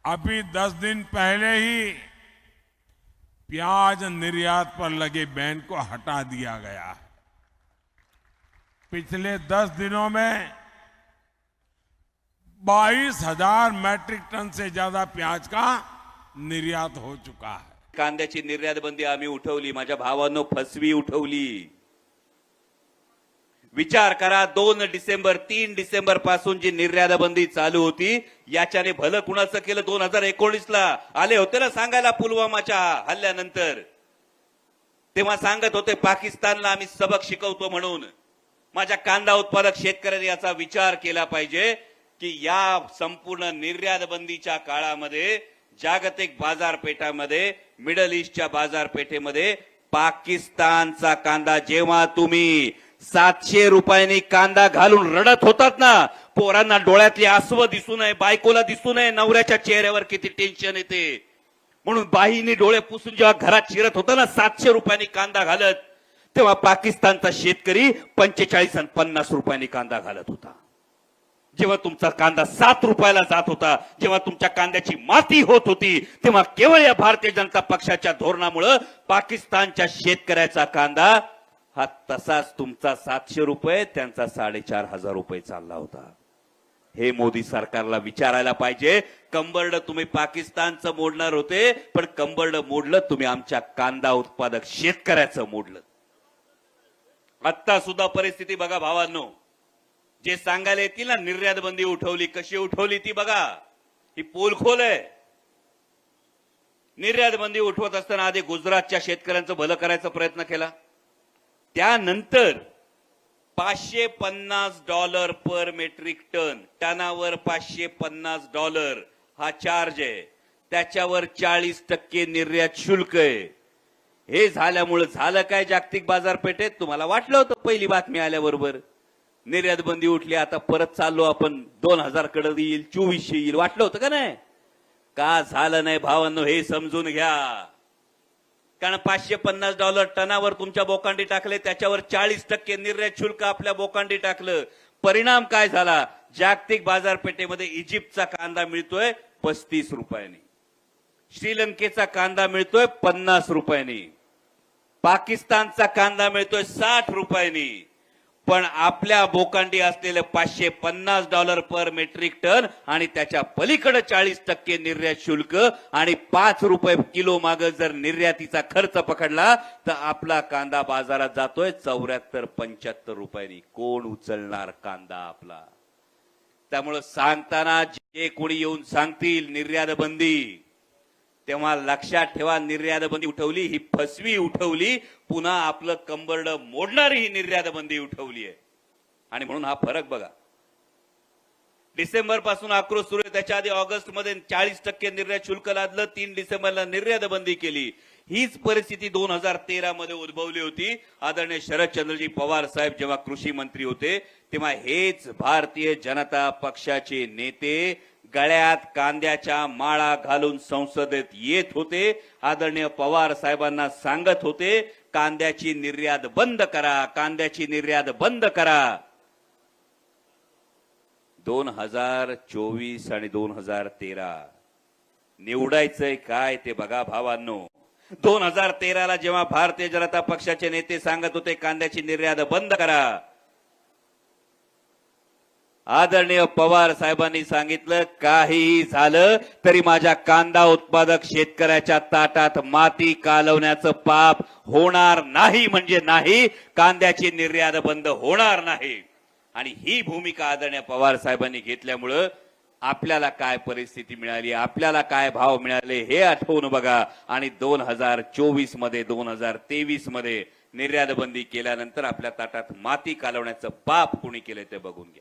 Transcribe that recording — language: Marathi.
अभी 10 दिन पहले ही प्याज निर्यात पर लगे बैन को हटा दिया गया। पिछले 10 दिनों में 22,000 मैट्रिक टन से ज्यादा प्याज का निर्यात हो चुका है। कांद्याची निर्यात बंदी आम्ही उठवली, माझ्या भावांनो फसवी उठवली। विचार करा, 2 डिसेंबर 3 डिसेंबर पासून जी निर्यात बंदी चालू होती, याच्याने भलं कुणाचं केलं? 2019ला आले होते ना सांगायला पुलवामाच्या हल्ल्यानंतर, तेव्हा सांगत होते पाकिस्तानला आम्ही सबक शिकवतो म्हणून। माझ्या कांदा उत्पादक शेतकऱ्यांनी याचा विचार केला पाहिजे की या संपूर्ण निर्यात बंदीच्या काळामध्ये जागतिक बाजारपेठामध्ये, मिडल ईस्टच्या बाजारपेठेमध्ये पाकिस्तानचा कांदा, जेव्हा तुम्ही 700 रुपयांनी कांदा घालून रडत होतात ना, पोरांना डोळ्यातली आसव दिसू नये, बायकोला दिसू नये, नवऱ्याच्या चेहऱ्यावर किती टेन्शन येते म्हणून बाईंनी डोळे पुसून जेव्हा घरात शिरत होता ना 700 रुपयांनी कांदा घालत, तेव्हा पाकिस्तानचा शेतकरी 45 आणि 50 रुपयांनी कांदा घालत होता। जेव्हा तुमचा कांदा 7 रुपयाला जात होता, जेव्हा तुमच्या कांद्याची माती होत होती, तेव्हा केवळ या भारतीय जनता पक्षाच्या धोरणामुळे पाकिस्तानच्या शेतकऱ्याचा कांदा हा तसाच तुमचा 700 रुपये, त्यांचा 4,500 रुपये चालला होता। हे मोदी सरकारला विचारायला पाहिजे। कंबरड तुम्ही पाकिस्तानचं मोडणार होते, पण कंबरड मोडलं तुम्ही आमच्या कांदा उत्पादक शेतकऱ्याचं मोडलं। आता सुद्धा परिस्थिती बघा भावांनो, जे सांगायला येतील ना निर्यात बंदी उठवली, कशी उठवली ती बघा, ही पोलखोल आहे। निर्यात बंदी उठवत असताना आधी गुजरातच्या शेतकऱ्यांचं भलं करायचा प्रयत्न केला, त्यानंतर $550 पर मेट्रिक टन, टनावर $550 हा चार्ज आहे, त्याच्यावर 40% निर्यात शुल्क आहे। हे झाल्यामुळे झालं काय जागतिक बाजारपेठेत? तुम्हाला वाटलं होतं पहिली बातमी आल्याबरोबर निर्यात बंदी उठली, आता परत चाललो आपण 2000 कडे येईल, 2400 येईल, वाटलं होतं का नाही? का झालं नाही भावांनो, हे समजून घ्या। कारण $550 टनावर तुमच्या बोकांडी टाकले, त्याच्यावर 40% निर्यात शुल्क आपल्या बोकांडी टाकलं। परिणाम काय झाला? जागतिक बाजारपेठेमध्ये इजिप्तचा कांदा मिळतोय 35 रुपयांनी, श्रीलंकेचा कांदा मिळतोय 50 रुपयांनी, पाकिस्तानचा कांदा मिळतोय 60 रुपयांनी, पण आपल्या बोकांडी असलेले $550 पर मेट्रिक टन आणि त्याच्या पलीकडे 40% निर्यात शुल्क आणि 5 रुपये किलो मागे जर निर्यातीचा खर्च पकडला तर आपला कांदा बाजारात जातोय 74-75 रुपयांनी। कोण उचलणार कांदा आपला? त्यामुळे सांगताना जे कोणी येऊन सांगतील निर्यात बंदी, तेव्हा लक्षात ठेवा, निर्यात बंदी उठवली ही फसवी उठवली, पुन्हा आपलं कंबरड मोडणारी ही निर्यात बंदी उठवली आहे। आणि म्हणून हा फरक बघा, डिसेंबर पासून आक्रोश सुरू आहे, त्याच्या आधी ऑगस्ट मध्ये 40% निर्यात शुल्क लादलं, 3 डिसेंबरला निर्यात बंदी केली। हीच परिस्थिती 2013 मध्ये उद्भवली होती। आदरणीय शरदचंद्रजी पवार साहेब जेव्हा कृषी मंत्री होते, तेव्हा हेच भारतीय जनता पक्षाचे नेते गळ्यात कांद्याच्या माळा घालून संसदेत येत होते, आदरणीय पवार साहेबांना सांगत होते कांद्याची निर्यात बंद करा, कांद्याची निर्यात बंद करा। 2024 आणि 2013 निवडायचंय काय ते बघा भावांनो। 2013ला जेव्हा भारतीय जनता पक्षाचे नेते सांगत होते कांद्याची निर्यात बंद करा, आदरणीय पवार साहेबांनी सांगितलं काहीही झालं तरी माझ्या कांदा उत्पादक शेतकऱ्याच्या ताटात माती कालवण्याचं पाप होणार नाही, म्हणजे नाही, कांद्याची निर्यात बंद होणार नाही। आणि ही भूमिका आदरणीय पवार साहेबांनी घेतल्यामुळे आपल्याला काय परिस्थिती मिळाली, आपल्याला काय भाव मिळाले हे आठवून बघा। आणि 2024 मध्ये 2023 मध्ये निर्यात बंदी केल्यानंतर आपल्या ताटात माती कालवण्याचं पाप कोणी केलं ते बघून घ्या।